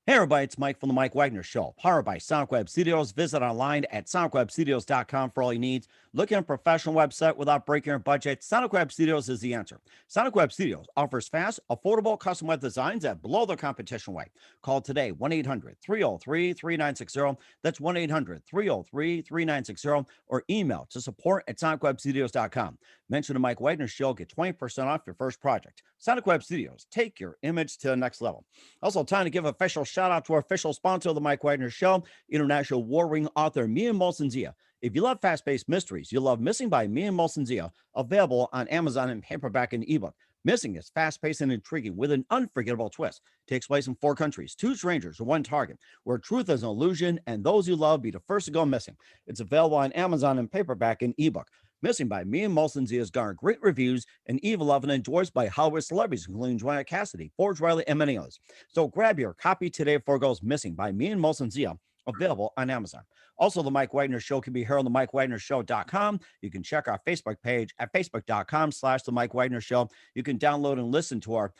Hey everybody, it's Mike from the Mike Wagner Show, powered by Sonic Web Studios. Visit online at sonicwebstudios.com for all you need. Looking at a professional website without breaking your budget? Sonic Web Studios is the answer. Sonic Web Studios offers fast, affordable custom web designs at below the competition rate. Call today 1-800-303-3960. That's 1-800-303-3960, or email to support at sonicwebstudios.com. Mention the Mike Wagner Show, get 20% off your first project. Sonic Web Studios, take your image to the next level. Also, time to give official shout out to our official sponsor of the Mike Wagner Show, international war ring author Mia Molson Zia. If you love fast-paced mysteries, you'll love Missing by Mia Molson Zia, available on Amazon in paperback and ebook. Missing is fast-paced and intriguing with an unforgettable twist. Takes place in 4 countries, 2 strangers, one target, where truth is an illusion and those you love be the first to go missing. It's available on Amazon in paperback and ebook. Missing by Mia Molson Zia has garnered great reviews and even loved and endorsed by Hollywood celebrities, including Joanna Cassidy, Forge Riley, and many others. So grab your copy today before it goes missing by Mia Molson Zia, available on Amazon. Also, the Mike Wagner Show can be heard on the MikeWagnerShow.com. You can check our Facebook page at facebook.com/the Mike Wagner Show. You can download and listen to our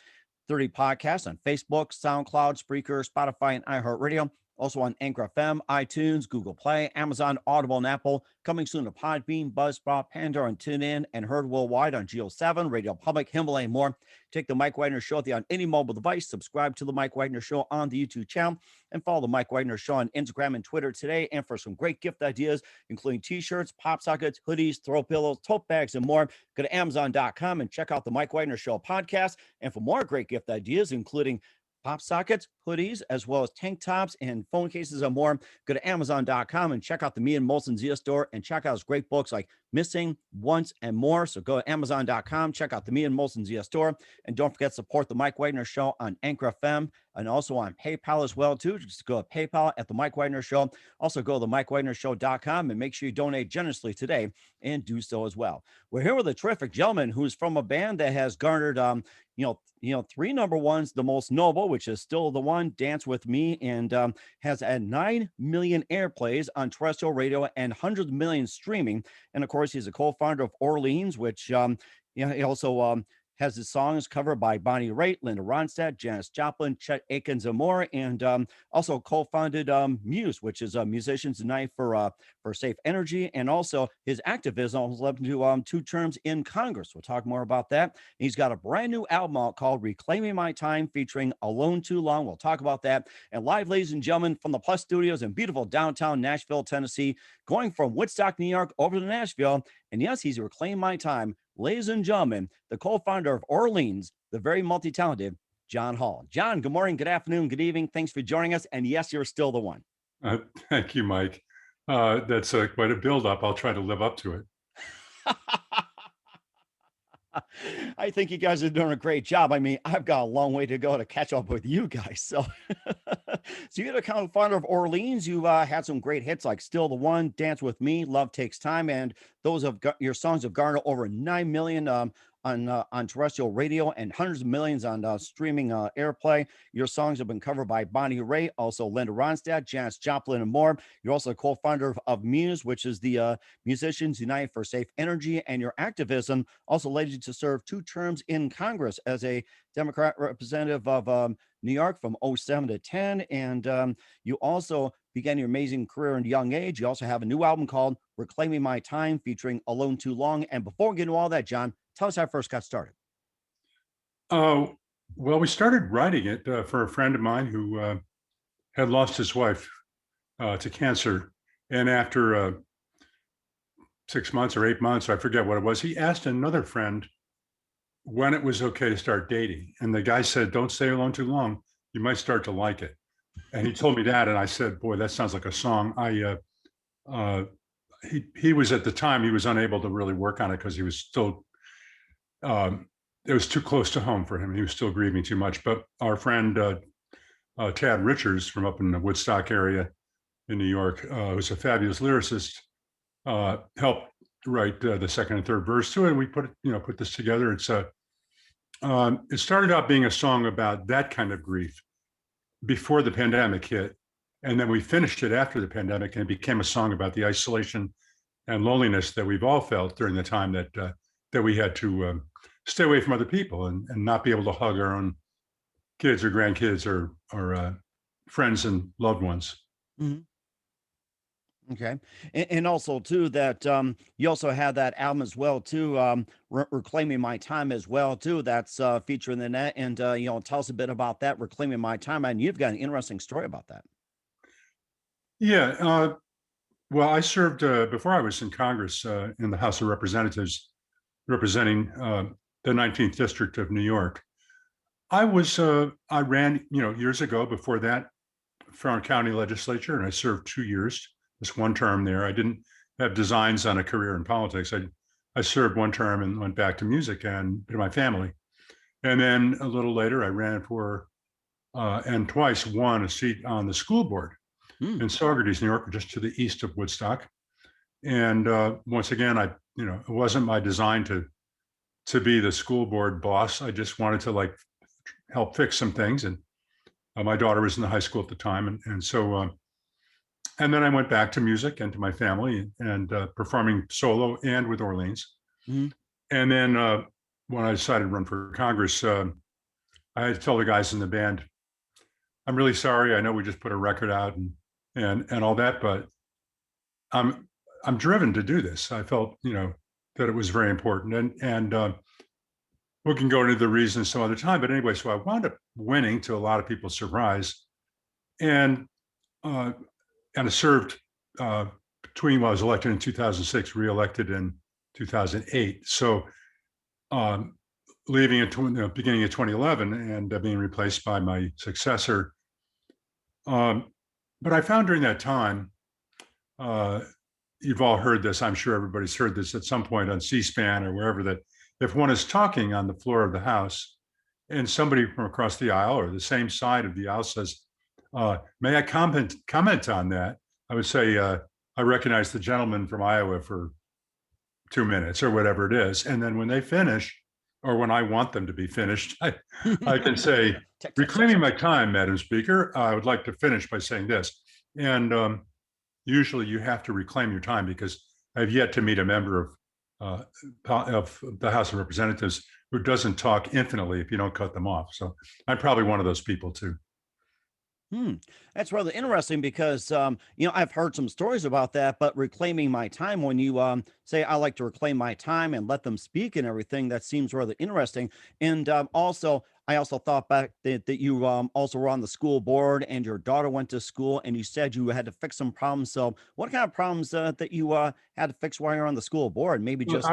30 podcasts on Facebook, SoundCloud, Spreaker, Spotify, and iHeartRadio. Also on Anchor FM, iTunes, Google Play, Amazon, Audible, and Apple. Coming soon to Podbean, Buzzsprout, Pandora, and TuneIn, and heard worldwide on Geo7, Radio Public, Himalaya, and more. Take the Mike Wagner Show on any mobile device. Subscribe to the Mike Wagner Show on the YouTube channel, and follow the Mike Wagner Show on Instagram and Twitter today. And for some great gift ideas, including t-shirts, pop sockets, hoodies, throw pillows, tote bags, and more, go to Amazon.com and check out the Mike Wagner Show podcast. And for more great gift ideas, including pop sockets, hoodies, as well as tank tops and phone cases and more, go to Amazon.com and check out the Me and Molson Zia store and check out his great books like Missing, Once, and more. So go to Amazon.com, check out the Me and Molson Zia store, and don't forget to support the Mike Wagner Show on Anchor FM and also on PayPal as well, too. Just go to PayPal at the Mike Wagner Show. Also go to MikeWagnerShow.com and make sure you donate generously today and do so as well. We're here with a terrific gentleman who's from a band that has garnered 3 number ones, the most noble, which is Still the One, Dance With Me, and has had 9 million airplays on terrestrial radio and hundreds of millions streaming. And of course, he's a co-founder of Orleans, which he also has his songs covered by Bonnie Raitt, Linda Ronstadt, Janis Joplin, Chet Atkins, and more. And also co-founded Muse, which is Musicians Unite for Safe Energy. And also his activism has led to 2 terms in Congress. We'll talk more about that. He's got a brand new album out called Reclaiming My Time, featuring Alone Too Long. We'll talk about that. And live, ladies and gentlemen, from the Plus Studios in beautiful downtown Nashville, Tennessee, going from Woodstock, New York, over to Nashville. And yes, he's reclaimed my time. Ladies and gentlemen, the co-founder of Orleans, the very multi-talented John Hall. John, good morning, good afternoon, good evening. Thanks for joining us. And yes, you're still the one. Thank you, Mike. That's quite a build-up. I'll try to live up to it. I think you guys are doing a great job. I mean, I've got a long way to go to catch up with you guys. So, you're the co-founder of Orleans. You had some great hits like Still the One, Dance With Me, Love Takes Time, and those of your songs have garnered over 9 million on terrestrial radio and hundreds of millions on streaming airplay. Your songs have been covered by Bonnie Raitt, also Linda Ronstadt, Janis Joplin, and more. You're also a co-founder of Muse, which is the Musicians Unite for Safe Energy, and your activism also led you to serve 2 terms in Congress as a Democrat representative of New York from 07 to 10. And you also began your amazing career in a young age. You also have a new album called Reclaiming My Time, featuring Alone Too Long. And before we get into all that, John, tell us how it first got started. Well, we started writing it for a friend of mine who had lost his wife to cancer. And after 6 months or 8 months, I forget what it was, he asked another friend when it was okay to start dating. And the guy said, don't stay alone too long. You might start to like it. And he told me that. And I said, boy, that sounds like a song. He was, at the time, he was unable to really work on it because he was still, it was too close to home for him. He was still grieving too much. But our friend, Tad Richards from up in the Woodstock area in New York, who's a fabulous lyricist, helped write the second and third verse to it. And we put this together. It started out being a song about that kind of grief before the pandemic hit. And then we finished it after the pandemic, and it became a song about the isolation and loneliness that we've all felt during the time that we had to stay away from other people and not be able to hug our own kids or grandkids or friends and loved ones. Mhm. Okay. And also too that you also had that album as well too, Reclaiming My Time as well too. That's featuring the net, and tell us a bit about that, Reclaiming My Time, and you've got an interesting story about that. Yeah. Well, I served before I was in Congress in the House of Representatives, representing the 19th District of New York. I ran, years ago before that for our county legislature, and I served 2 years, this one term there. I didn't have designs on a career in politics. I served one term and went back to music and to my family. And then a little later, I ran for and twice won a seat on the school board Hmm. in Saugerties, New York, just to the east of Woodstock. And once again, it wasn't my design to be the school board boss. I just wanted to like help fix some things. And my daughter was in the high school at the time, and so and then I went back to music and to my family and performing solo and with Orleans. Hmm. And then when I decided to run for Congress, I had to tell the guys in the band, "I'm really sorry. I know we just put a record out and all that, but I'm I'm driven to do this. I felt that it was very important, and we can go into the reasons some other time. But anyway, so I wound up winning to a lot of people's surprise, and uh, and I served between when I was elected in 2006, reelected in 2008. So um, leaving at beginning of 2011 and being replaced by my successor. Um, but I found during that time, uh, you've all heard this, I'm sure everybody's heard this at some point on C-SPAN or wherever, that if one is talking on the floor of the House and somebody from across the aisle or the same side of the aisle says, may I comment on that? I would say, I recognize the gentleman from Iowa for 2 minutes or whatever it is. And then when they finish, or when I want them to be finished, I can say, Check, check, check, reclaiming check. my time, Madam Speaker, I would like to finish by saying this. And usually you have to reclaim your time because I've yet to meet a member of the House of Representatives who doesn't talk infinitely if you don't cut them off. So I'm probably one of those people too. Hmm. That's rather interesting because, I've heard some stories about that, but reclaiming my time, when you say I like to reclaim my time and let them speak and everything, that seems rather interesting. And I also thought back that you also were on the school board and your daughter went to school and you said you had to fix some problems. So, what kind of problems that you had to fix while you're on the school board? Maybe Well, just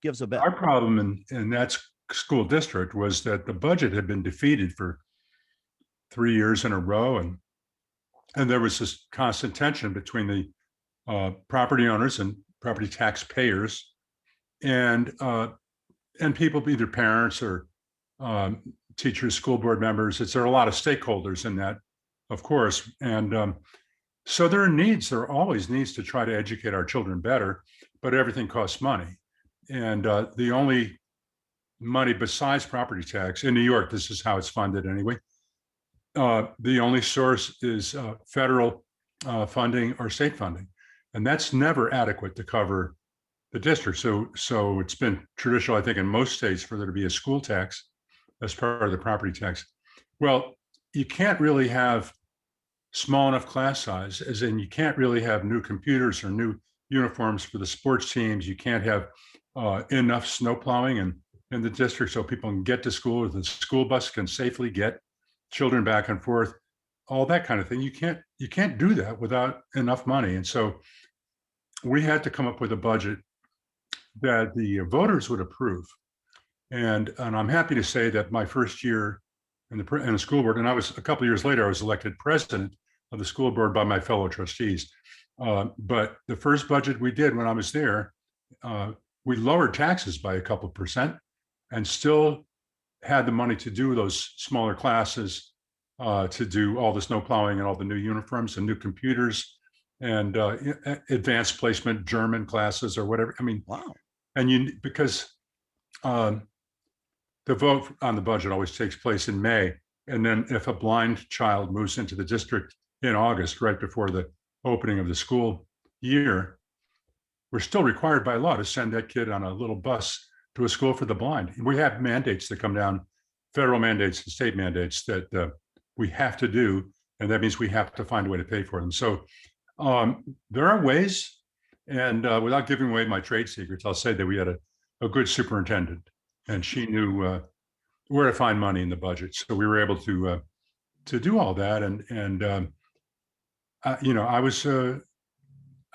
give us a bit. our problem in that school district was that the budget had been defeated for 3 years in a row, and there was this constant tension between the property owners and property taxpayers and people, either parents or um, teachers, school board members. There are a lot of stakeholders in that, of course, and so there are needs. There are always needs to try to educate our children better, but everything costs money, and the only money besides property tax in New York, this is how it's funded anyway. The only source is federal funding or state funding, and that's never adequate to cover the district. So it's been traditional, I think, in most states for there to be a school tax as part of the property tax. Well, you can't really have small enough class size, as in you can't really have new computers or new uniforms for the sports teams. You can't have enough snow plowing in the district so people can get to school, or the school bus can safely get children back and forth, all that kind of thing. You can't do that without enough money. And so we had to come up with a budget that the voters would approve. And I'm happy to say that my first year in the school board, and I was a couple of years later, I was elected president of the school board by my fellow trustees. But the first budget we did when I was there, we lowered taxes by a couple of percent and still had the money to do those smaller classes, to do all the snow plowing and all the new uniforms and new computers and advanced placement German classes or whatever. I mean, Wow. and because um, the vote on the budget always takes place in May. And then if a blind child moves into the district in August, right before the opening of the school year, we're still required by law to send that kid on a little bus to a school for the blind. We have mandates that come down, federal mandates and state mandates that we have to do and that means we have to find a way to pay for them. So there are ways, and without giving away my trade secrets, I'll say that we had a good superintendent, and she knew where to find money in the budget. So we were able to do all that, and I was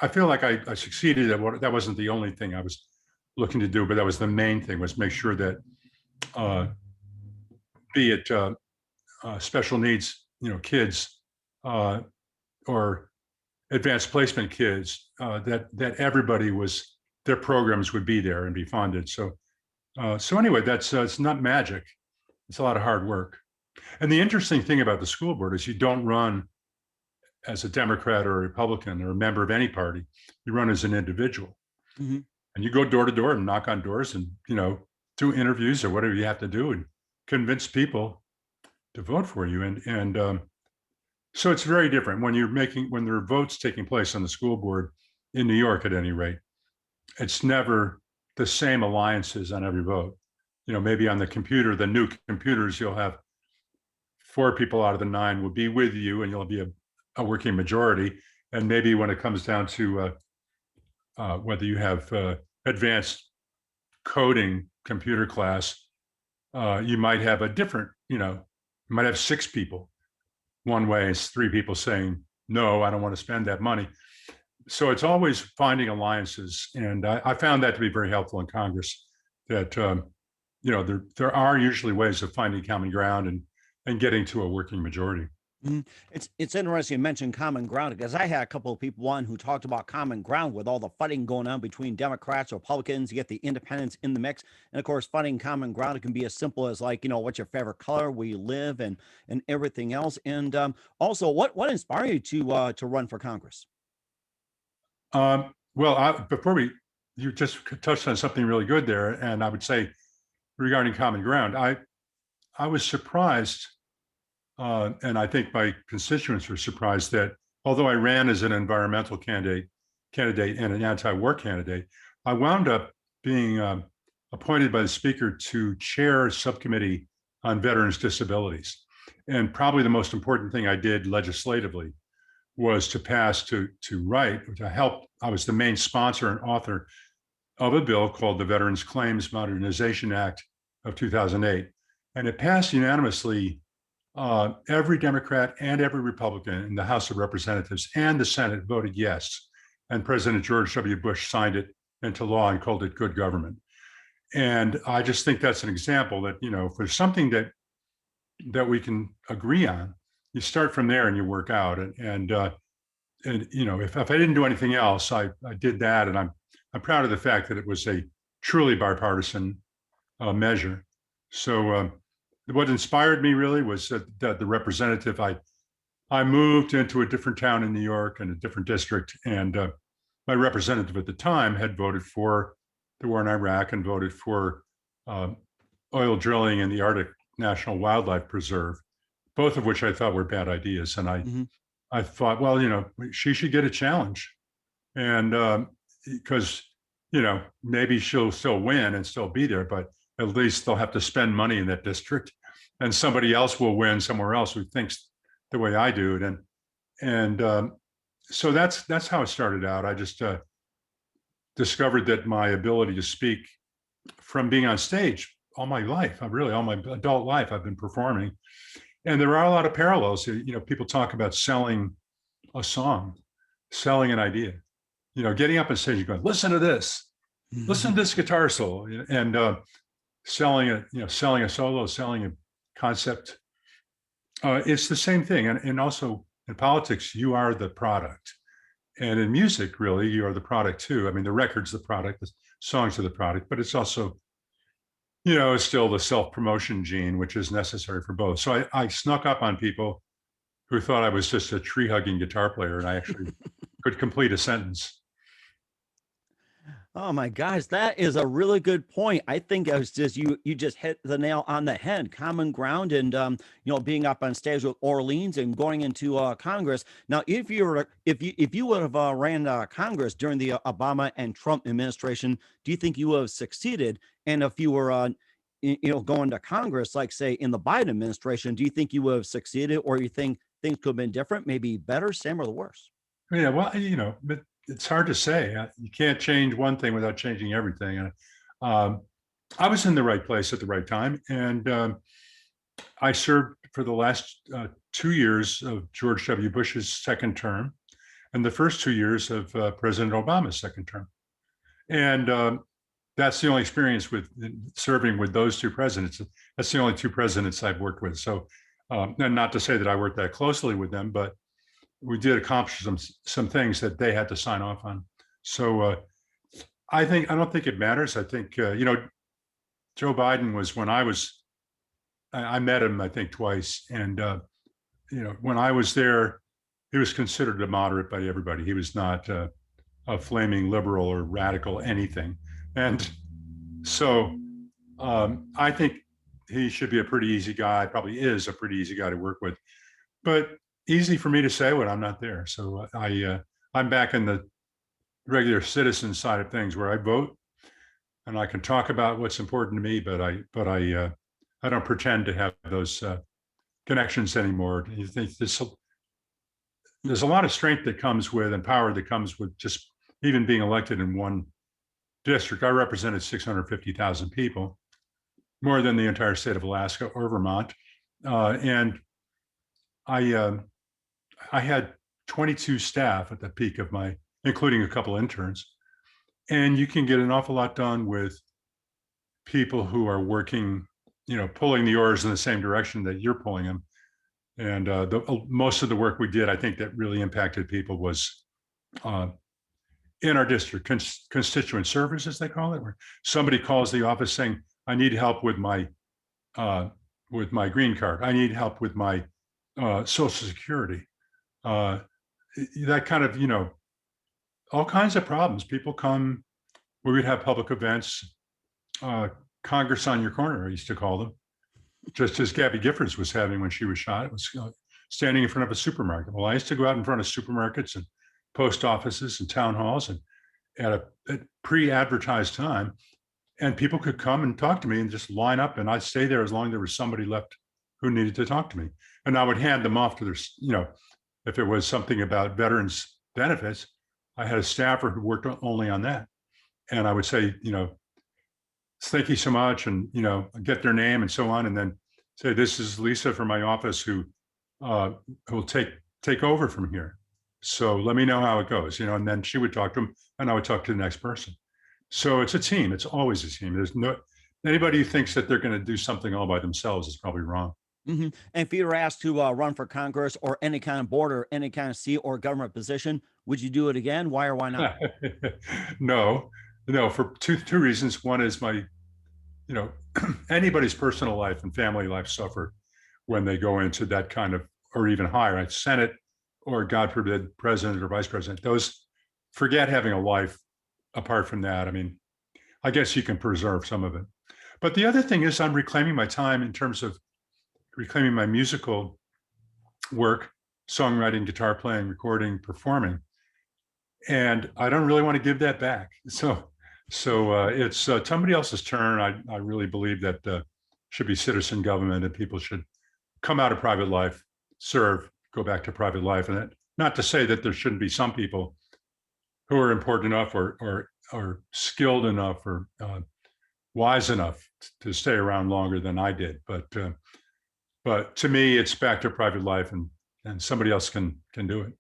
I feel like I succeeded at what that wasn't the only thing I was looking to do, but that was the main thing, was make sure that uh, be it special needs, kids, uh, or advanced placement kids, that everybody was, their programs would be there and be funded. So anyway, that's it's not magic. It's a lot of hard work. And the interesting thing about the school board is you don't run as a Democrat or a Republican or a member of any party. You run as an individual, Mm-hmm. and you go door to door and knock on doors, and do interviews or whatever you have to do, and convince people to vote for you. And so it's very different when there are votes taking place on the school board in New York, at any rate. It's never the same alliances on every vote. Maybe on the new computers, you'll have 4 people out of the 9 will be with you, and you'll be a working majority. And maybe when it comes down to whether you have advanced coding computer class, you might have a different, you might have 6 people one way, it's 3 people saying, no, I don't want to spend that money. So it's always finding alliances. And I found that to be very helpful in Congress, that, there are usually ways of finding common ground and getting to a working majority. Mhm. It's interesting you mentioned common ground, because I had a couple of people on who talked about common ground with all the fighting going on between Democrats, Republicans. You get the independents in the mix, and of course, finding common ground, it can be as simple as, like, what's your favorite color, where you live, and everything else. And also, what inspired you to run for Congress? Well, you just touched on something really good there, and I would say, regarding common ground, I was surprised, and I think my constituents were surprised, that although I ran as an environmental candidate and an anti-war candidate, I wound up being appointed by the Speaker to chair a subcommittee on veterans' disabilities. And probably the most important thing I did legislatively was to help. I was the main sponsor and author of a bill called the Veterans Claims Modernization Act of 2008. And it passed unanimously. Every Democrat and every Republican in the House of Representatives and the Senate voted yes. And President George W. Bush signed it into law and called it good government. And I just think that's an example that, if there's something that we can agree on, you start from there and you work out. If I didn't do anything else, I did that. And I'm proud of the fact that it was a truly bipartisan measure. So what inspired me really was that the representative, I moved into a different town in New York and a different district, and my representative at the time had voted for the war in Iraq and voted for oil drilling in the Arctic National Wildlife Preserve, both of which I thought were bad ideas. And Hmm. I thought, well, she should get a challenge, and because maybe she'll still win and still be there, but at least they'll have to spend money in that district, and somebody else will win somewhere else who thinks the way I do. And so that's how it started out. I just discovered that my ability to speak, from being on stage all my life, all my adult life, I've been performing, and there are a lot of parallels. People talk about selling a song, selling an idea. Getting up on stage and going, listen to this, listen to this guitar solo, and selling it, selling a solo, selling a concept. It's the same thing. And also in politics, you are the product. And in music, really, you are the product too. I mean, the record's the product, the songs are the product, but it's also, it's still the self-promotion gene, which is necessary for both. So I snuck up on people who thought I was just a tree-hugging guitar player, and I actually could complete a sentence. Oh my gosh, that is a really good point. I think it was just you just hit the nail on the head. Common ground, and being up on stage with Orleans and going into Congress. Now, if you would have ran Congress during the Obama and Trump administration, do you think you would have succeeded? And if you were going to Congress, like say in the Biden administration, do you think you would have succeeded, or you think things could have been different, maybe better, same, or the worse? Yeah, well, but it's hard to say. You can't change one thing without changing everything. And um, I was in the right place at the right time, and I served for the last 2 years of George W. Bush's second term, and the first 2 years of President Obama's second term. And that's the only experience with serving with those two presidents. That's the only two presidents I've worked with. So, and not to say that I worked that closely with them, but we did accomplish some things that they had to sign off on. So I don't think it matters. I think Joe Biden was when I met him I think twice, and when I was there, he was considered a moderate by everybody. He was not a flaming liberal or radical anything, and so I think he should be a pretty easy guy. Probably is a pretty easy guy to work with, but easy for me to say when I'm not there. So I'm back in the regular citizen side of things where I vote and I can talk about what's important to me, but I don't pretend to have those connections anymore. You think there's a lot of strength that comes with and power that comes with just even being elected in one district. I represented 650,000 people, more than the entire state of Alaska or Vermont, and I had 22 staff at the peak of including a couple interns. And you can get an awful lot done with people who are working, pulling the oars in the same direction that you're pulling them. And most of the work we did, I think that really impacted people was in our district, constituent service, as they call it, where somebody calls the office saying, I need help with my green card. I need help with my Social Security. That kind of, all kinds of problems. People come, we would have public events, Congress on your corner, I used to call them, just as Gabby Giffords was having when she was shot. It was standing in front of a supermarket. Well, I used to go out in front of supermarkets and post offices and town halls and at a pre-advertised time, and people could come and talk to me and just line up, and I'd stay there as long as there was somebody left who needed to talk to me. And I would hand them off to their, if it was something about veterans benefits, I had a staffer who worked only on that. And I would say, thank you so much, and, get their name and so on. And then say, this is Lisa from my office who will take over from here. So let me know how it goes, and then she would talk to them and I would talk to the next person. So it's a team. It's always a team. There's anybody who thinks that they're going to do something all by themselves is probably wrong. Mm-hmm. And if you were asked to run for Congress or any kind of board or any kind of seat or government position, would you do it again? Why or why not? No, for two reasons. One is anybody's personal life and family life suffer when they go into that kind of, or even higher, right? Senate, or God forbid, president or vice president. Those, forget having a life apart from that. I mean, I guess you can preserve some of it. But the other thing is I'm reclaiming my time in terms of reclaiming my musical work, songwriting, guitar playing, recording, performing. And I don't really want to give that back. So it's somebody else's turn. I really believe that should be citizen government, and people should come out of private life, serve, go back to private life. And not to say that there shouldn't be some people who are important enough or skilled enough or wise enough to stay around longer than I did. But to me, it's back to private life, and somebody else can do it.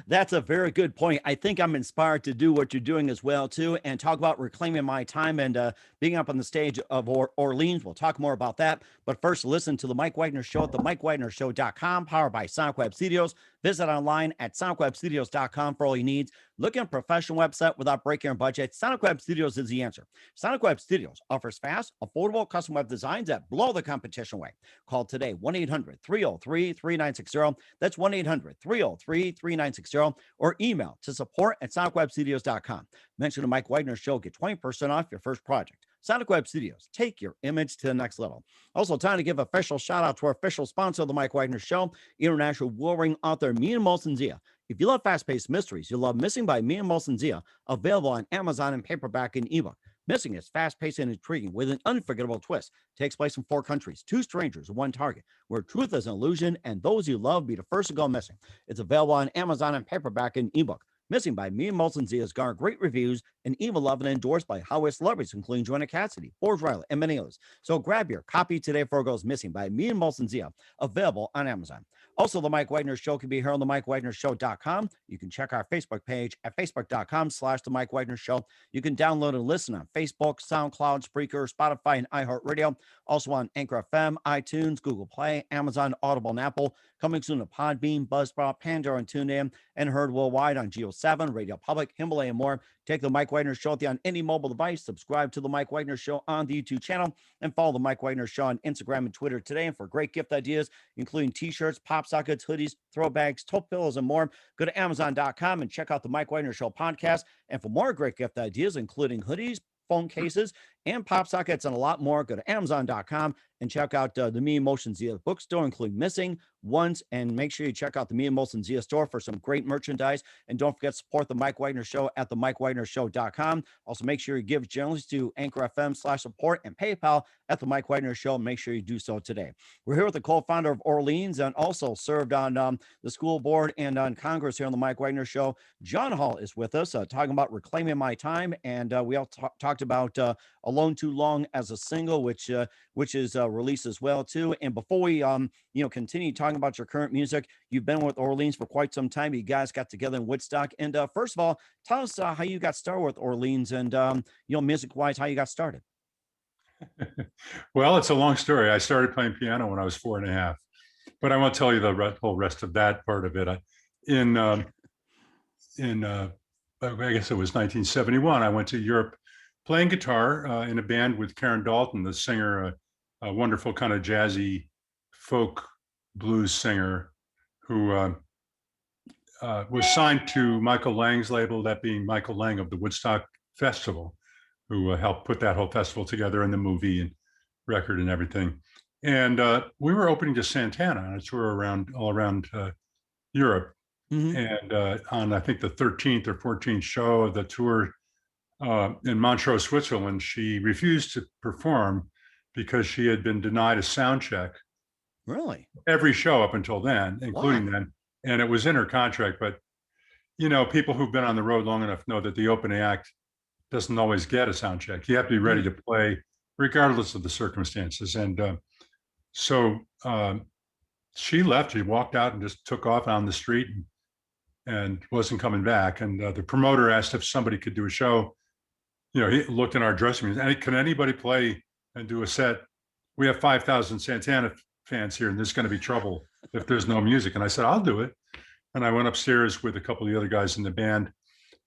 That's a very good point. I think I'm inspired to do what you're doing as well too, and talk about reclaiming my time and being up on the stage of Orleans. We'll talk more about that. But first, listen to the Mike Wagner Show at the MikeWagnerShow.com, powered by Sonic Web Studios. Visit online at SonicWebStudios.com for all your needs. Looking at a professional website without breaking your budget? Sonic Web Studios is the answer. Sonic Web Studios offers fast, affordable custom web designs that blow the competition away. Call today, 1-800-303-3960. That's 1-800-303-3960, or email to support@SonicWebStudios.com. Mention the Mike Wagner Show, get 20% off your first project. Sonic Web Studios, take your image to the next level. Also, time to give a official shout out to our official sponsor of the Mike Wagner Show, international warring author Mina Molson Zia. If you love fast-paced mysteries, you'll love Missing by Mina Molson Zia, available on Amazon in paperback and ebook. Missing is fast-paced and intriguing with an unforgettable twist. Takes place in 4 countries, 2 strangers, one target, where truth is an illusion and those you love be the first to go missing. It's available on Amazon and paperback and ebook. Missing by me and Molson Z has garnered great reviews and even loved and endorsed by Hollywood celebrities, including Joanna Cassidy, Forrest Riley, and many others. So grab your copy today before it goes missing by me and Molson Z, available on Amazon. Also, The Mike Wagner Show can be heard on themikewagnershow.com. You can check our Facebook page at facebook.com/The Mike Wagner Show. You can download and listen on Facebook, SoundCloud, Spreaker, Spotify, and iHeartRadio. Also on Anchor FM, iTunes, Google Play, Amazon, Audible, and Apple. Coming soon to Podbean, Buzzsprout, Pandora, and TuneIn, and heard worldwide on Geo7, Radio Public, Himalaya, and more. Take The Mike Wagner Show on any mobile device. Subscribe to The Mike Wagner Show on the YouTube channel, and follow The Mike Wagner Show on Instagram and Twitter today. And for great gift ideas, including t-shirts, pop sockets, hoodies, throwbacks, tote pillows, and more, go to Amazon.com and check out The Mike Wagner Show podcast. And for more great gift ideas, including hoodies, phone cases, and pop sockets, and a lot more, go to Amazon.com and check out the Me and Motion Zia bookstore, including Missing, Once, and make sure you check out the Me and Motion Zia store for some great merchandise. And don't forget to support the Mike Wagner Show at themikewagnershow.com. Also, make sure you give generously to Anchor FM/support and PayPal at the Mike Wagner Show. Make sure you do so today. We're here with the co-founder of Orleans and also served on the school board and on Congress here on the Mike Wagner Show. John Hall is with us talking about Reclaiming My Time. And we all talked about Alone Too Long as a single, which is released as well too. And before we continue talking about your current music, you've been with Orleans for quite some time. You guys got together in Woodstock. And first of all, tell us how you got started with Orleans and music wise, how you got started. Well, it's a long story. I started playing piano when I was 4.5, but I won't tell you the whole rest of that part of it. I guess it was 1971. I went to Europe playing guitar in a band with Karen Dalton, the singer, a wonderful kind of jazzy folk blues singer who was signed to Michael Lang's label, that being Michael Lang of the Woodstock Festival, who helped put that whole festival together and the movie and record and everything. And we were opening to Santana on a tour all around Europe. Mm-hmm. And on, I think, the 13th or 14th show of the tour in Montreux, Switzerland, she refused to perform because she had been denied a sound check. Really? Every show up until then, including then. And it was in her contract. But, people who've been on the road long enough know that the opening act doesn't always get a sound check. You have to be ready to play regardless of the circumstances. And so she left. She walked out and just took off on the street and wasn't coming back. And the promoter asked if somebody could do a show. He looked in our dressing room and can anybody play and do a set? We have 5,000 Santana fans here and there's going to be trouble if there's no music. And I said, I'll do it. And I went upstairs with a couple of the other guys in the band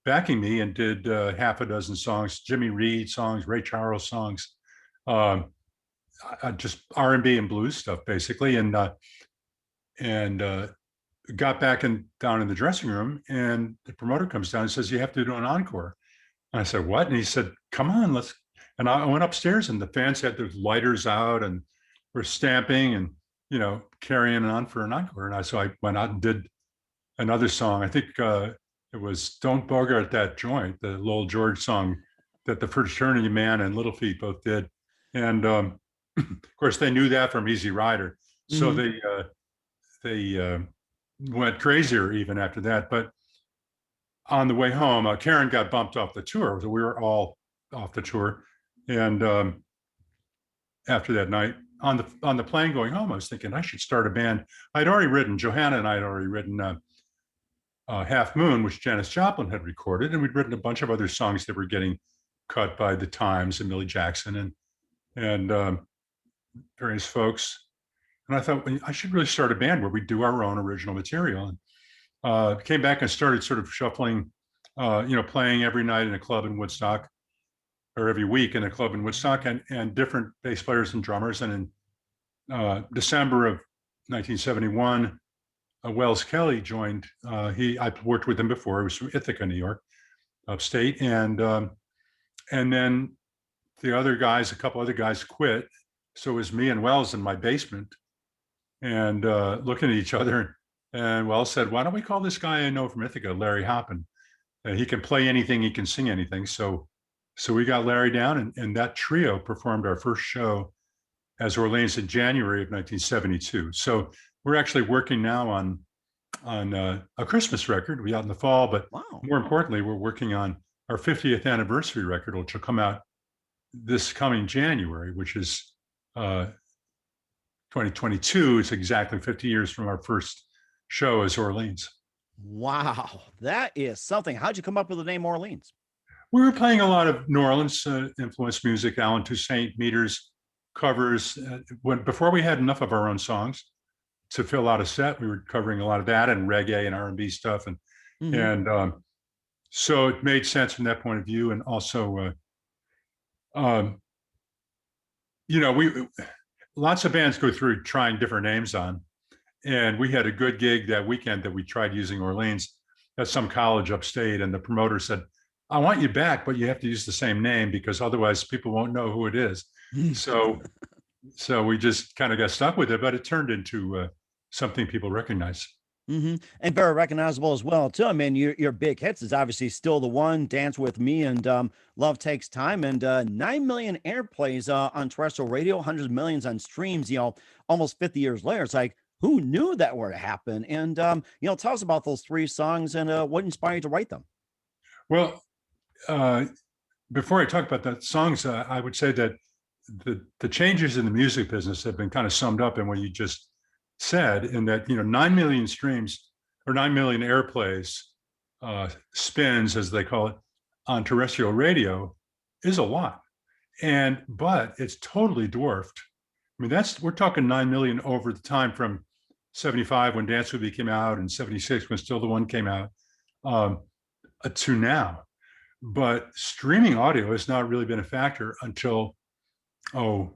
backing me and did half a dozen songs, Jimmy Reed songs, Ray Charles songs, just R&B and blues stuff, basically. And got back down in the dressing room, and the promoter comes down and says, you have to do an encore. And I said, what? And he said, come on, let's. And I went upstairs and the fans had their lighters out and were stamping and, carrying on for an encore. And so I went out and did another song. I think it was Don't Bogart That Joint, the Lowell George song that the Fraternity Man and Little Feat both did. And of course, they knew that from Easy Rider. So they went crazier even after that. But on the way home, Karen got bumped off the tour. So we were all off the tour. And after that night, on the plane going home, I was thinking I should start a band. Johanna and I had already written Half Moon, which Janis Joplin had recorded. And we'd written a bunch of other songs that were getting cut by the Times and Millie Jackson and various folks. And I thought, well, I should really start a band where we do our own original material. And came back and started sort of shuffling, playing every night in a club in Woodstock, or every week in a club in Woodstock, and different bass players and drummers. And in December of 1971, Wells Kelly joined. I worked with him before. He was from Ithaca, New York, upstate. And then a couple other guys quit. So it was me and Wells in my basement, and looking at each other, and Wells said, why don't we call this guy I know from Ithaca, Larry Hoppin? He can play anything, he can sing anything. So So we got Larry down, and that trio performed our first show as Orleans in January of 1972. So we're actually working now on a Christmas record. We out in the fall, but Wow. more importantly, we're working on our 50th anniversary record, which will come out this coming January, which is 2022. It's exactly 50 years from our first show as Orleans. Wow. That is something. How'd you come up with the name Orleans? We were playing a lot of New Orleans influenced music, Alan Toussaint, meters, covers. Before we had enough of our own songs to fill out a set, we were covering a lot of that and reggae and R&B stuff, Mhm. and so it made sense from that point of view. And also, um, we lots of bands go through trying different names on, and we had a good gig that weekend that we tried using Orleans at some college upstate, and the promoter said, "I want you back, but you have to use the same name because otherwise people won't know who it is." So so we just kind of got stuck with it, but it turned into something people recognize. And very recognizable as well too. I mean, your big hits is obviously Still the One, Dance with Me, and Love Takes Time, and 9 million airplays on terrestrial radio, hundreds of millions on streams. Almost 50 years later, it's like who knew that were to happen? And tell us about those three songs and what inspired you to write them. Well, uh, before I talk about the songs, I would say that the changes in the music business have been kind of summed up in what you just said, in that 9 million streams or 9 million airplays, spins as they call it, on terrestrial radio is a lot, but it's totally dwarfed. I mean, we're talking 9 million over the time from 75 when Dance With Me came out and 76 when Still the One came out, um, to now. But streaming audio has not really been a factor until oh,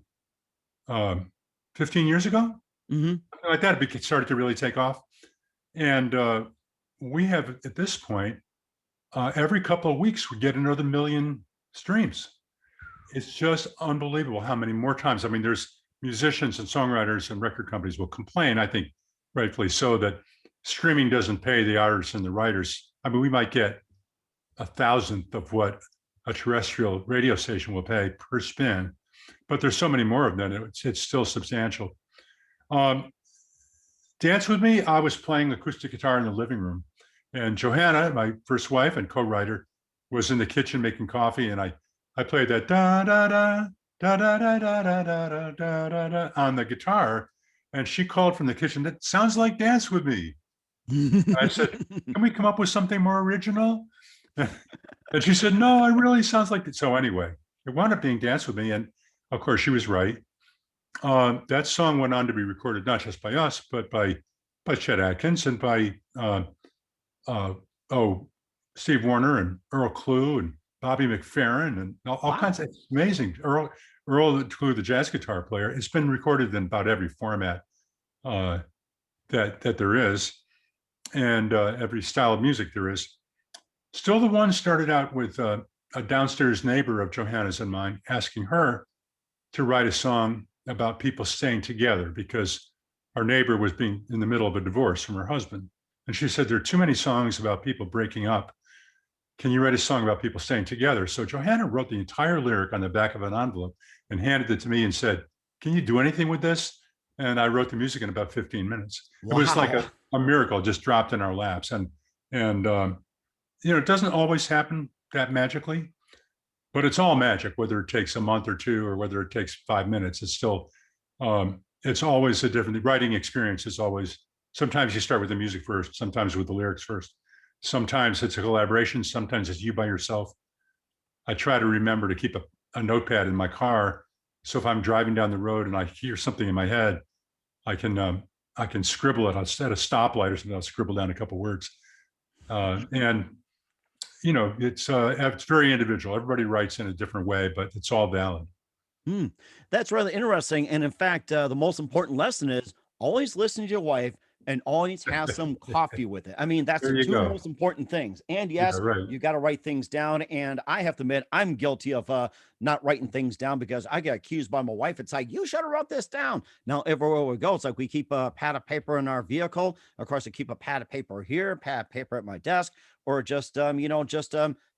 15 years ago, Hmm. like that. It started to really take off, and we have at this point every couple of weeks we get another million streams. It's just unbelievable how many more times. I mean, there's musicians and songwriters and record companies will complain, I think rightfully so, that streaming doesn't pay the artists and the writers. I mean, we might get a thousandth of what a terrestrial radio station will pay per spin, but there's so many more of them. It's still substantial. Um, Dance With Me, I was playing acoustic guitar in the living room, and Johanna, my first wife and co-writer, was in the kitchen making coffee, and I played that da da da da da da da da da da da da on the guitar, and she called from the kitchen, "That sounds like Dance With Me." I said, "Can we come up with something more original?" And she said, "No, it really sounds like it." So anyway, it wound up being Dance With Me, and of course she was right. That song went on to be recorded not just by us, but by Chet Atkins and by uh, oh Steve Warner and Earl Klugh and Bobby McFerrin and all kinds Wow. of. It's amazing. Earl Klugh, the jazz guitar player, it's been recorded in about every format uh, that there is, and every style of music there is. Still, the One started out with a downstairs neighbor of Johanna's and mine asking her to write a song about people staying together because our neighbor was being in the middle of a divorce from her husband. And she said, there are too many songs about people breaking up. Can you write a song about people staying together? So Johanna wrote the entire lyric on the back of an envelope and handed it to me and said, can you do anything with this? And I wrote the music in about 15 minutes. It was like Wow. a miracle just dropped in our laps. And it doesn't always happen that magically, but it's all magic, whether it takes a month or two or whether it takes 5 minutes. It's always a different. The writing experience is always, sometimes you start with the music first, sometimes with the lyrics first. Sometimes it's a collaboration, sometimes it's you by yourself. I try to remember to keep a notepad in my car. So if I'm driving down the road and I hear something in my head, I can scribble it. I'll set a stoplight or something, I'll scribble down a couple words. And it's very individual. Everybody writes in a different way, but it's all valid. Hmm. That's really interesting. And in fact, the most important lesson is always listen to your wife and always have some coffee with it. I mean, that's There the you two go. most important things. And Yeah, yes, right. you got to write things down. And I have to admit, I'm guilty of not writing things down because I get accused by my wife. It's like, you should have wrote this down. Now, everywhere we go, it's like we keep a pad of paper in our vehicle. Of course, I keep a pad of paper here, pad of paper at my desk, or just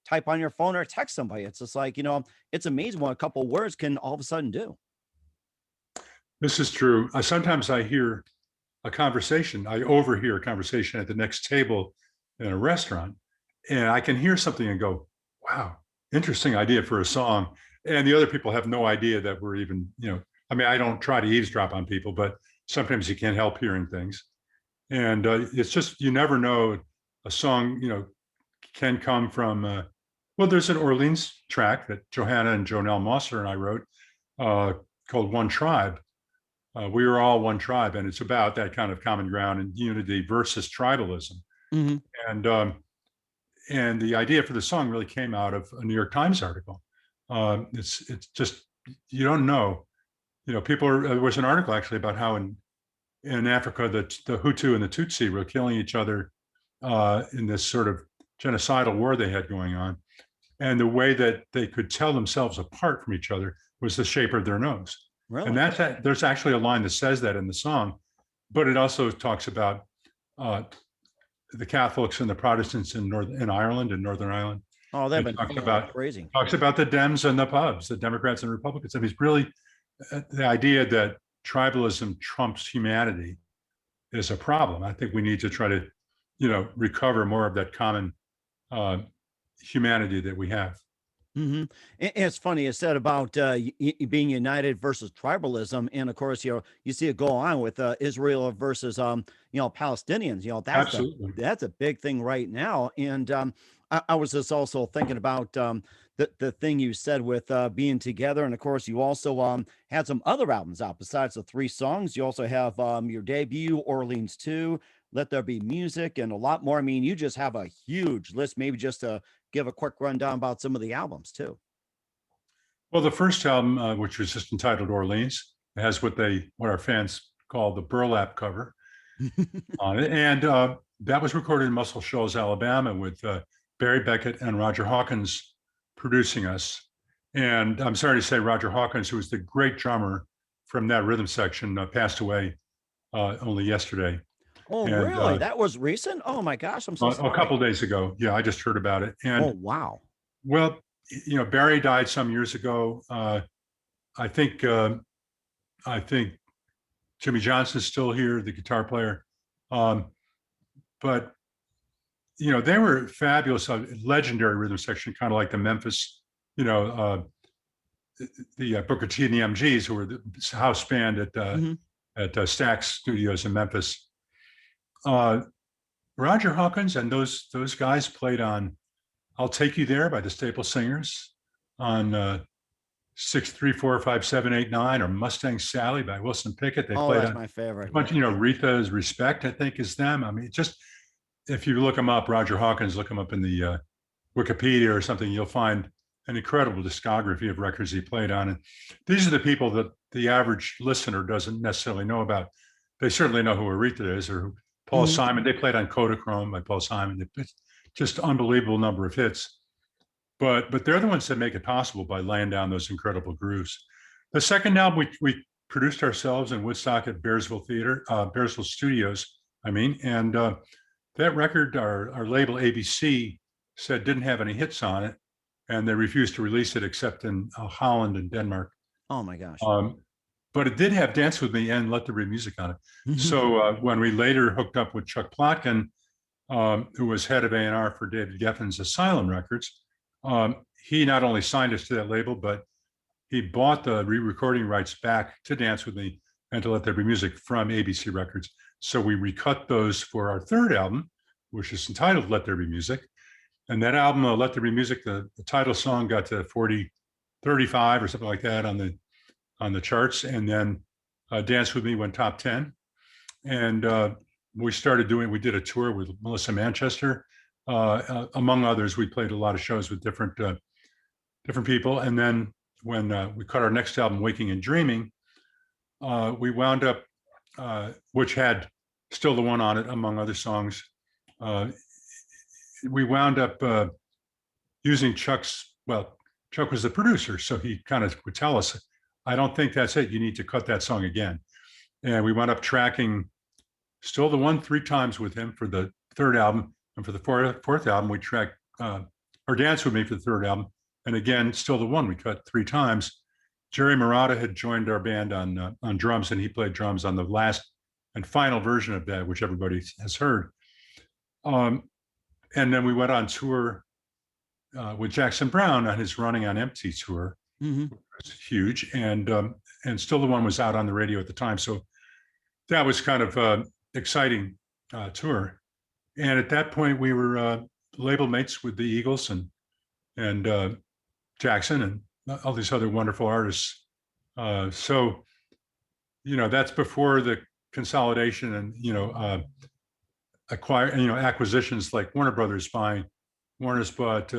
type on your phone or text somebody. It's just like, it's amazing what a couple words can all of a sudden do. This is true. Sometimes I hear a conversation, I overhear a conversation at the next table in a restaurant, and I can hear something and go, wow, interesting idea for a song. And the other people have no idea that we're even, I mean, I don't try to eavesdrop on people, but sometimes you can't help hearing things. And it's just, you never know, a song, can come from, well, there's an Orleans track that Johanna and Jonelle Mosser and I wrote called One Tribe. We are all one tribe, and it's about that kind of common ground and unity versus tribalism. Mm-hmm. And the idea for the song really came out of a New York Times article. It's just, you don't know, people are, there was an article actually about how in Africa the Hutu and the Tutsi were killing each other in this sort of genocidal war they had going on, and the way that they could tell themselves apart from each other was the shape of their nose. Really? And there's actually a line that says that in the song, but it also talks about the Catholics and the Protestants in Ireland and Northern Ireland. Oh, they've been crazy. Talks about the Dems and the pubs, the Democrats and Republicans. I mean, it's really the idea that tribalism trumps humanity is a problem. I think we need to try to, recover more of that common humanity that we have. Mm-hmm. It's funny you said about being united versus tribalism, and of course, you see it go on with Israel versus Palestinians. That's a big thing right now. And I was just also thinking about the thing you said with being together, and of course, you also had some other albums out besides the 3 songs. You also have your debut, Orleans 2, Let There Be Music, and a lot more. I mean, you just have a huge list. Maybe just to give a quick rundown about some of the albums too. Well, the first album, which was just entitled Orleans, has what our fans call the burlap cover on it, and that was recorded in Muscle Shoals, Alabama, with Barry Beckett and Roger Hawkins producing us. And I'm sorry to say, Roger Hawkins, who was the great drummer from that rhythm section, passed away only yesterday. Oh, and, really? That was recent? Oh my gosh, I'm so sorry. A couple of days ago. Yeah, I just heard about it. And oh, wow. Well, Barry died some years ago. I think Jimmy Johnson's still here, the guitar player. But they were fabulous, legendary rhythm section, kind of like the Memphis, the Booker T and the MGs, who were the house band at Stax Studios in Memphis. Roger Hawkins and those guys played on "I'll Take You There" by the Staple Singers, on 6, 3, 4, 5, 7, 8, 9, or Mustang Sally by Wilson Pickett. They played that's my favorite. A bunch, Retha's Respect, I think, is them. I mean, just if you look them up, Roger Hawkins, look them up in the Wikipedia or something, you'll find an incredible discography of records he played on. And these are the people that the average listener doesn't necessarily know about. They certainly know who Aretha is, or who Paul Simon. They played on Kodachrome by Paul Simon. Just unbelievable number of hits. But they're the ones that make it possible by laying down those incredible grooves. The second album we produced ourselves in Woodstock at Bearsville Studios, and that record, our label ABC said didn't have any hits on it, and they refused to release it except in Holland and Denmark. Oh my gosh. But it did have Dance With Me and Let There Be Music on it. So when we later hooked up with Chuck Plotkin, who was head of A&R for David Geffen's Asylum Records, he not only signed us to that label, but he bought the re-recording rights back to Dance With Me and to Let There Be Music from ABC Records. So we recut those for our third album, which is entitled Let There Be Music. And that album, Let There Be Music, the title song got to 35 or something like that on the charts. And then Dance With Me went top 10. And we did a tour with Melissa Manchester. Among others, we played a lot of shows with different people. And then when we cut our next album, Waking and Dreaming, we wound up, which had Still the One on it, among other songs. We wound up using Chuck was the producer, so he kind of would tell us, I don't think that's it. You need to cut that song again. And we wound up tracking Still the One 3 times with him for the third album. And for the fourth album, we tracked, or Dance With Me for the third album. And again, Still the One, we cut 3 times. Jerry Murata had joined our band on drums, and he played drums on the last and final version of that, which everybody has heard. And then we went on tour with Jackson Browne on his Running on Empty tour. Mm-hmm. It was huge, and Still the One was out on the radio at the time, so that was kind of exciting tour. And at that point, we were label mates with the Eagles and Jackson and all these other wonderful artists. So, that's before the consolidation and acquisitions like Warner Brothers buying. Warner's bought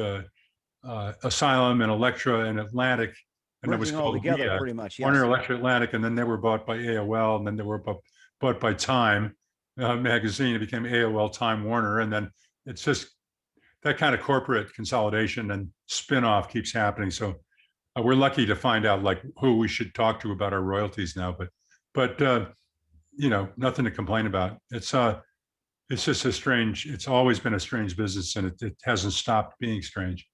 Asylum and Elektra and Atlantic, and it was all called together pretty much. Yes. Warner, Elektra, Atlantic, and then they were bought by AOL, and then they were bought by Time magazine. It became AOL Time Warner, and then it's just that kind of corporate consolidation and spin-off keeps happening. So we're lucky to find out like who we should talk to about our royalties now, but nothing to complain about. It's just it's always been a strange business, and it hasn't stopped being strange.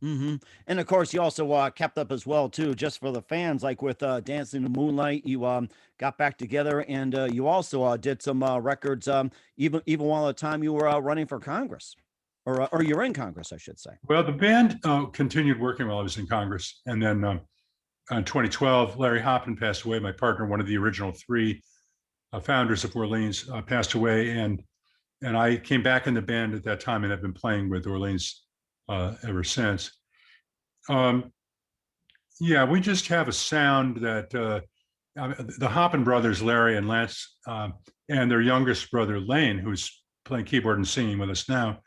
Mm-hmm. And of course, you also kept up as well too, just for the fans, like with Dancing in the Moonlight. You got back together, and you also did some records, even while the time you were running for Congress, or you're in Congress, I should say. Well, the band continued working while I was in Congress, and then in 2012, Larry Hoppin passed away. My partner, one of the original 3 founders of Orleans, passed away, and I came back in the band at that time, and I've been playing with Orleans ever since. Yeah, we just have a sound that the Hoppin brothers, Larry and Lance, and their youngest brother, Lane, who's playing keyboard and singing with us now,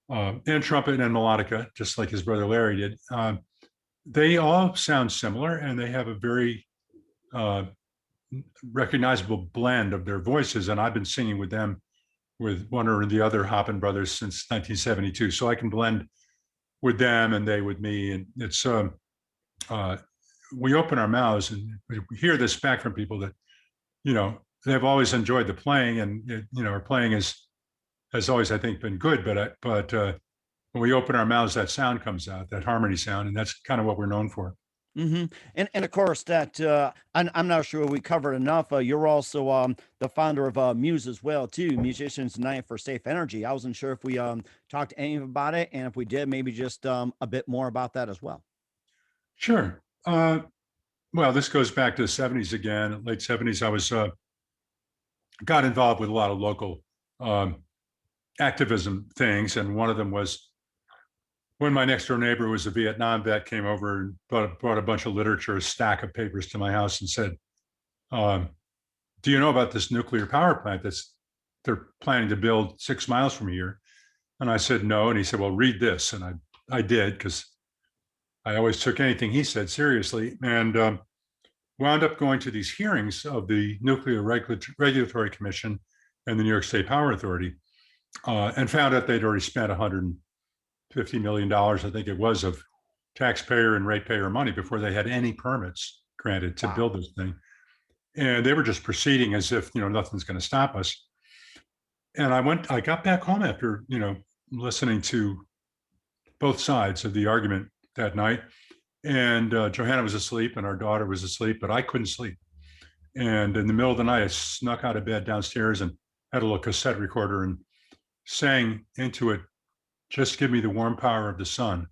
and trumpet and melodica, just like his brother Larry did. They all sound similar, and they have a very recognizable blend of their voices. And I've been singing with them, with one or the other Hoppin brothers, since 1972. So I can blend with them and they with me. And it's, we open our mouths and we hear this back from people that, they've always enjoyed the playing, and, our playing has always, I think, been good. But when we open our mouths, that sound comes out, that harmony sound. And that's kind of what we're known for. Mm-hmm. And of course that I'm not sure we covered enough. You're also the founder of Muse as well too, Musicians United for Safe Energy. I wasn't sure if we talked anything about it, and if we did, maybe just a bit more about that as well. Sure. Well, this goes back to the 70s again. Late 70s, I was got involved with a lot of local activism things, and one of them was when my next door neighbor, was a Vietnam vet, came over and brought a bunch of literature, a stack of papers to my house, and said, do you know about this nuclear power plant they're planning to build 6 miles from here? And I said, no. And he said, well, read this. And I did, because I always took anything he said seriously, and wound up going to these hearings of the Nuclear Regulatory Commission and the New York State Power Authority, and found out they'd already spent $150 million, I think it was, of taxpayer and ratepayer money before they had any permits granted to build this thing. And they were just proceeding as if, nothing's going to stop us. And I got back home after, listening to both sides of the argument that night. And Johanna was asleep and our daughter was asleep, but I couldn't sleep. And in the middle of the night, I snuck out of bed downstairs and had a little cassette recorder and sang into it, just give me the warm power of the sun.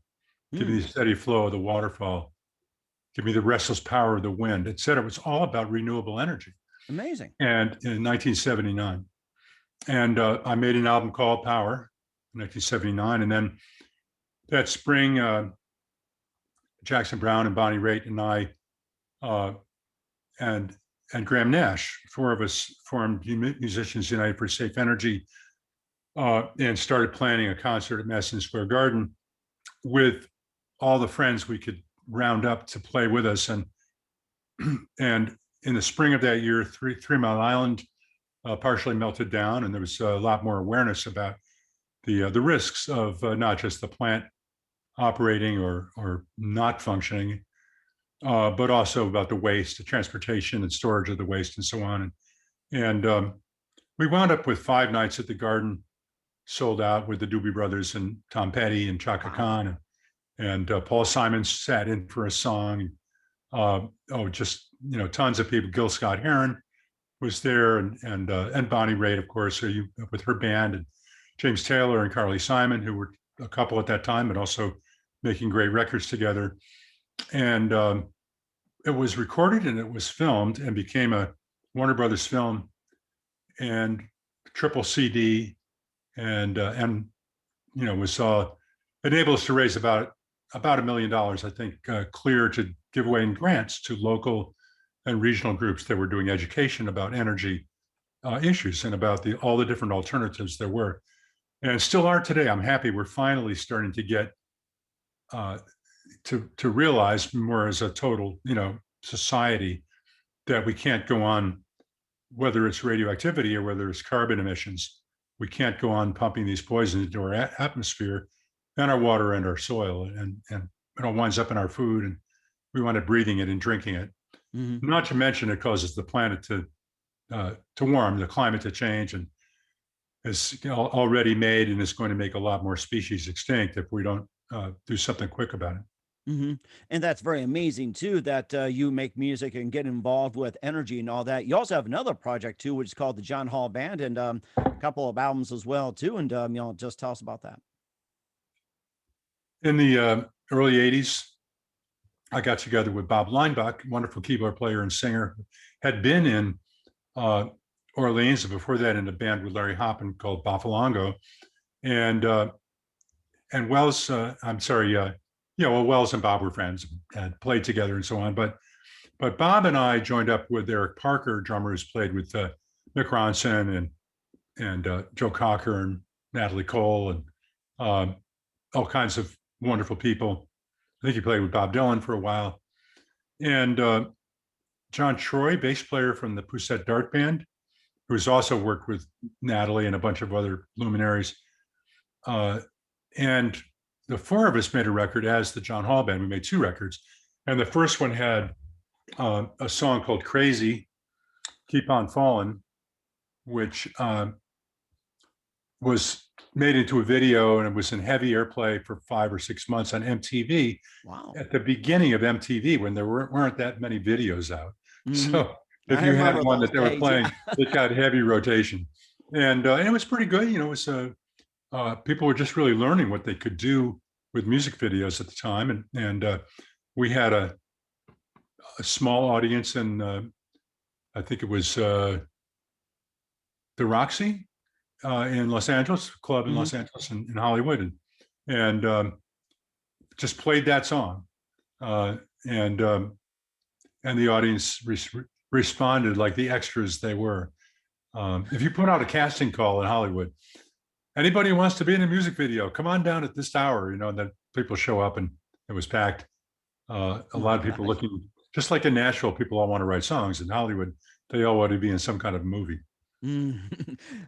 Give me the steady flow of the waterfall. Give me the restless power of the wind, et cetera. It was all about renewable energy. Amazing. And in 1979. And I made an album called Power in 1979. And then that spring, Jackson Browne and Bonnie Raitt and I, and Graham Nash, 4 of us formed Musicians United for Safe Energy, and started planning a concert at Madison Square Garden with all the friends we could round up to play with us. And in the spring of that year, 3 Mile Island partially melted down, and there was a lot more awareness about the risks of not just the plant operating or not functioning, but also about the waste, the transportation and storage of the waste, and so on. And we wound up with 5 nights at the Garden, sold out with the Doobie Brothers and Tom Petty and Chaka Wow. Khan, and Paul Simon sat in for a song. Just tons of people. Gil Scott Heron was there, and Bonnie Raitt, of course, with her band, and James Taylor and Carly Simon, who were a couple at that time, but also making great records together. And it was recorded and it was filmed and became a Warner Brothers film and triple CD, and was enabled us to raise about $1 million, I think, clear to give away in grants to local and regional groups that were doing education about energy issues and about all the different alternatives there were, and still are today. I'm happy we're finally starting to get to realize more as a total, society, that we can't go on, whether it's radioactivity or whether it's carbon emissions, we can't go on pumping these poisons into our atmosphere and our water and our soil, and it all winds up in our food, and we wind up breathing it and drinking it. Mm-hmm. Not to mention it causes the planet to warm, the climate to change, and is already made and is going to make a lot more species extinct if we don't do something quick about it. Mm-hmm. And that's very amazing too, that you make music and get involved with energy and all that. You also have another project too, which is called the John Hall Band, and a couple of albums as well too. And just tell us about that. In the early '80s, I got together with Bob Leinbach, wonderful keyboard player and singer, had been in Orleans, and before that in a band with Larry Hoppin called Bafalongo, and Wells. Wells and Bob were friends and played together and so on. But Bob and I joined up with Eric Parker, drummer who's played with Mick Ronson and Joe Cocker and Natalie Cole and all kinds of wonderful people. I think he played with Bob Dylan for a while. And John Troy, bass player from the Poussette Dart Band, who's also worked with Natalie and a bunch of other luminaries. And the four of us made a record as the John Hall Band. We made 2 records. And the first one had a song called Crazy, Keep on Falling, which was made into a video, and it was in heavy airplay for 5 or 6 months on MTV. Wow. At the beginning of MTV, when there weren't that many videos out. Mm-hmm. So if you had one that they were playing, it got heavy rotation. And it was pretty good. It was people were just really learning what they could do with music videos at the time. And we had a small audience in, I think it was the Roxy in Los Angeles, club in Los Angeles and in Hollywood, and just played that song, and the audience responded like the extras they were. If you put out a casting call in Hollywood, anybody who wants to be in a music video, come on down at this hour, and then people show up, and it was packed. A lot of people looking, just like in Nashville, people all want to write songs. In Hollywood, they all want to be in some kind of movie.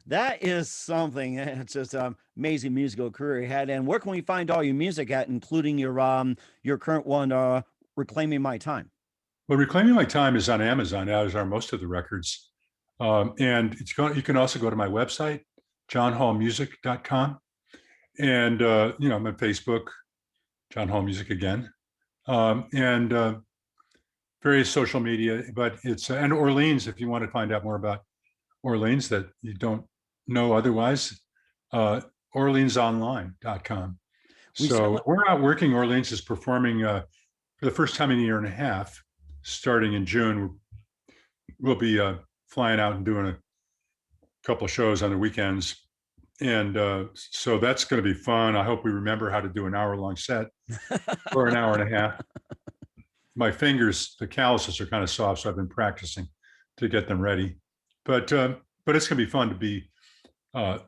That is something. It's just amazing musical career you had. And where can we find all your music at, including your current one, Reclaiming My Time? Well, Reclaiming My Time is on Amazon, as are most of the records. And you can also go to my website, johnhallmusic.com. And I'm on Facebook, John Hall Music again, and various social media. But it's and Orleans, if you want to find out more about Orleans that you don't know otherwise, orleansonline.com. So we're out working. Orleans is performing for the first time in a year and a half, starting in June. We'll be flying out and doing a couple of shows on the weekends. And so that's going to be fun. I hope we remember how to do an hour-long set or an hour and a half. My fingers, the calluses are kind of soft, so I've been practicing to get them ready. But it's going to be fun to be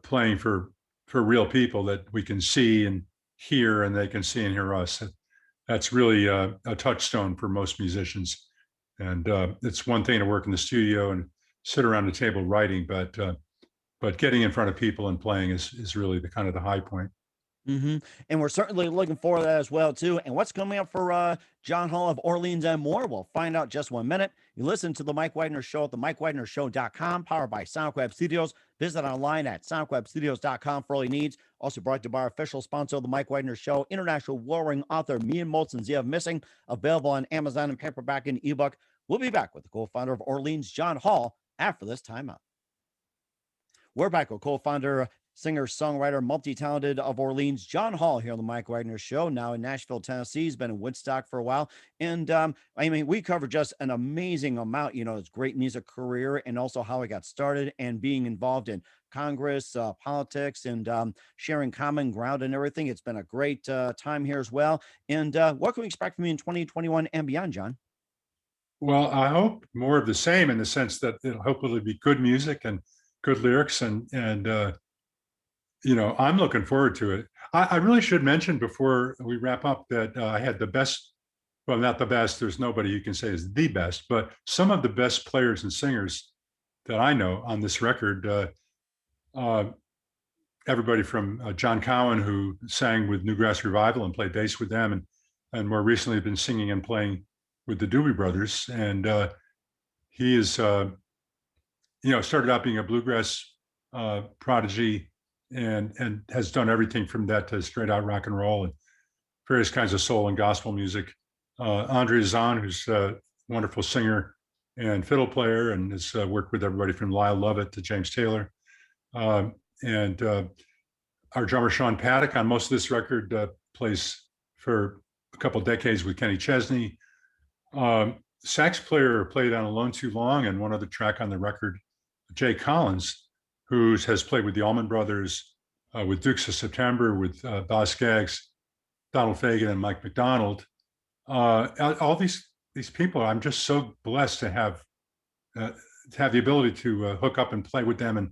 playing for real people that we can see and hear, and they can see and hear us. That's really a touchstone for most musicians. And it's one thing to work in the studio and sit around the table writing, but getting in front of people and playing is really the kind of the high point. And we're certainly looking forward to that as well too. And what's coming up for John Hall of Orleans and more? We'll find out just 1 minute. You listen to the Mike Wagner Show at the MikeWagnerShow.com, powered by SoundWeb Studios. Visit online at SoundWebStudios.com for all your needs. Also brought to you by our official sponsor of the Mike Wagner Show, international warring author Me and Molson Zia Missing, available on Amazon and paperback and ebook. We'll be back with the co-founder of Orleans, John Hall, after this timeout. We're back with co-founder, singer, songwriter, multi-talented of Orleans, John Hall, here on the Mike Wagner Show, now in Nashville, Tennessee. He's been in Woodstock for a while. And I mean, we covered just an amazing amount, his great music career and also how he got started and being involved in Congress, politics, and sharing common ground and everything. It's been a great time here as well. And what can we expect from you in 2021 and beyond, John? Well, I hope more of the same, in the sense that it'll hopefully be good music and good lyrics, and I'm looking forward to it. I really should mention before we wrap up that I had the best, well, not the best, there's nobody you can say is the best, but some of the best players and singers that I know on this record. Everybody from John Cowan, who sang with Newgrass Revival and played bass with them, and more recently been singing and playing with the Doobie Brothers. And he is, started out being a bluegrass prodigy, and has done everything from that to straight out rock and roll and various kinds of soul and gospel music. Andre Zahn, who's a wonderful singer and fiddle player, and has worked with everybody from Lyle Lovett to James Taylor. And our drummer, Sean Paddock, on most of this record, plays for a couple of decades with Kenny Chesney. Sax player played on Alone Too Long and one other track on the record, Jay Collins, who has played with the Allman Brothers, with Dukes of September, with Boz Scaggs, Donald Fagen, and Mike McDonald. All these people, I'm just so blessed to have the ability to hook up and play with them and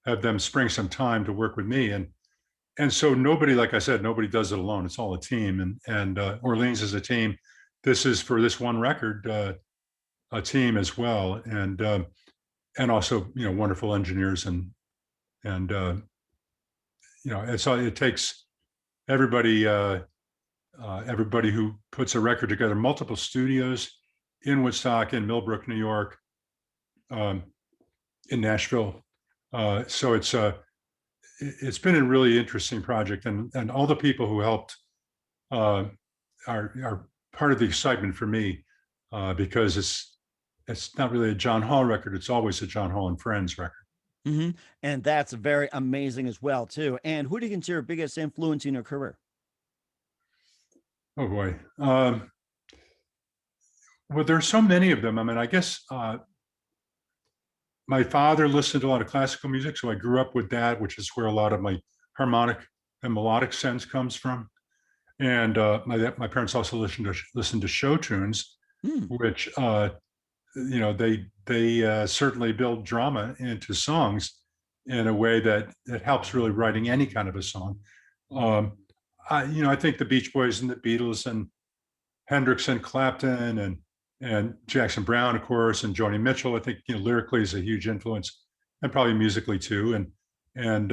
have them spring some time to work with me. And so nobody, like I said, nobody does it alone. It's all a team, and Orleans is a team. This is, for this one record, a team as well, and also wonderful engineers, and it takes everybody who puts a record together, multiple studios in Woodstock, in Millbrook, New York, in Nashville. So it's been a really interesting project, and all the people who helped are part of the excitement for me, because it's not really a John Hall record. It's always a John Hall and Friends record. And that's very amazing as well too. And who do you consider biggest influence in your career? Oh boy. Well, there's so many of them. I mean, I guess my father listened to a lot of classical music, so I grew up with that, which is where a lot of my harmonic and melodic sense comes from. And my parents also listened to show tunes, which they certainly build drama into songs in a way that helps really writing any kind of a song. I think the Beach Boys and the Beatles and Hendrix and Clapton and Jackson Brown, of course, and Joni Mitchell, I think lyrically is a huge influence, and probably musically too. And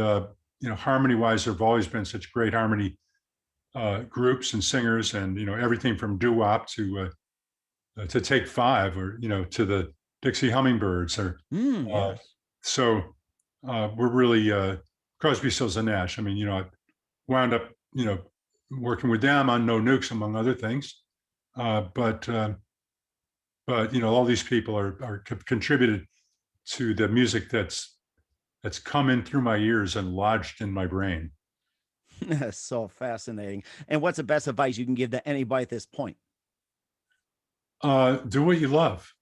harmony wise, there have always been such great harmony groups and singers, and everything from doo-wop to Take Five, or to the Dixie Hummingbirds, or Yes. so we're really Crosby, Stills and Nash. I mean, I wound up working with them on No Nukes, among other things, but all these people are contributed to the music that's come in through my ears and lodged in my brain. That's so fascinating. And what's the best advice you can give to anybody at this point? Do what you love.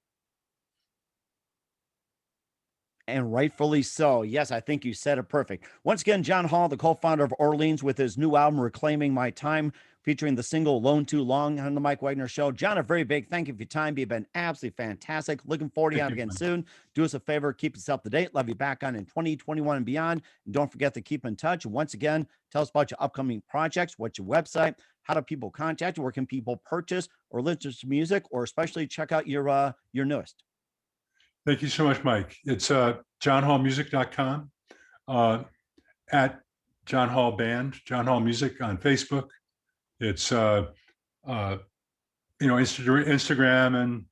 And rightfully so. Yes, I think you said it perfect. Once again, John Hall, the co-founder of Orleans, with his new album, Reclaiming My Time, featuring the single Alone Too Long, on the Mike Wagner Show. John, a very big thank you for your time. You've been absolutely fantastic. Looking forward to you on again soon. Do us a favor, keep us up to date. Love you back on in 2021 and beyond. And don't forget to keep in touch. Once again, tell us about your upcoming projects. What's your website? How do people contact you? Where can people purchase or listen to music, or especially check out your newest? Thank you so much, Mike. It's johnhallmusic.com. At John Hall Band, John Hall Music on Facebook. It's Instagram and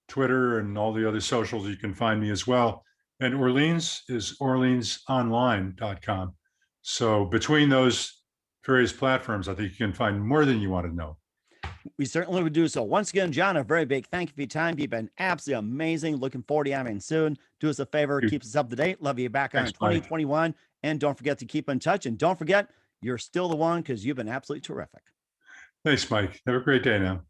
Twitter and all the other socials. You can find me as well. And Orleans is orleansonline.com. So between those various platforms, I think you can find more than you want to know. We certainly would do so. Once again, John, a very big thank you for your time. You've been absolutely amazing. Looking forward to having you soon. Do us a favor, keep us up to date. Love you back on in 2021. Mike. And don't forget to keep in touch. And don't forget, you're still the one because you've been absolutely terrific. Thanks, Mike. Have a great day now.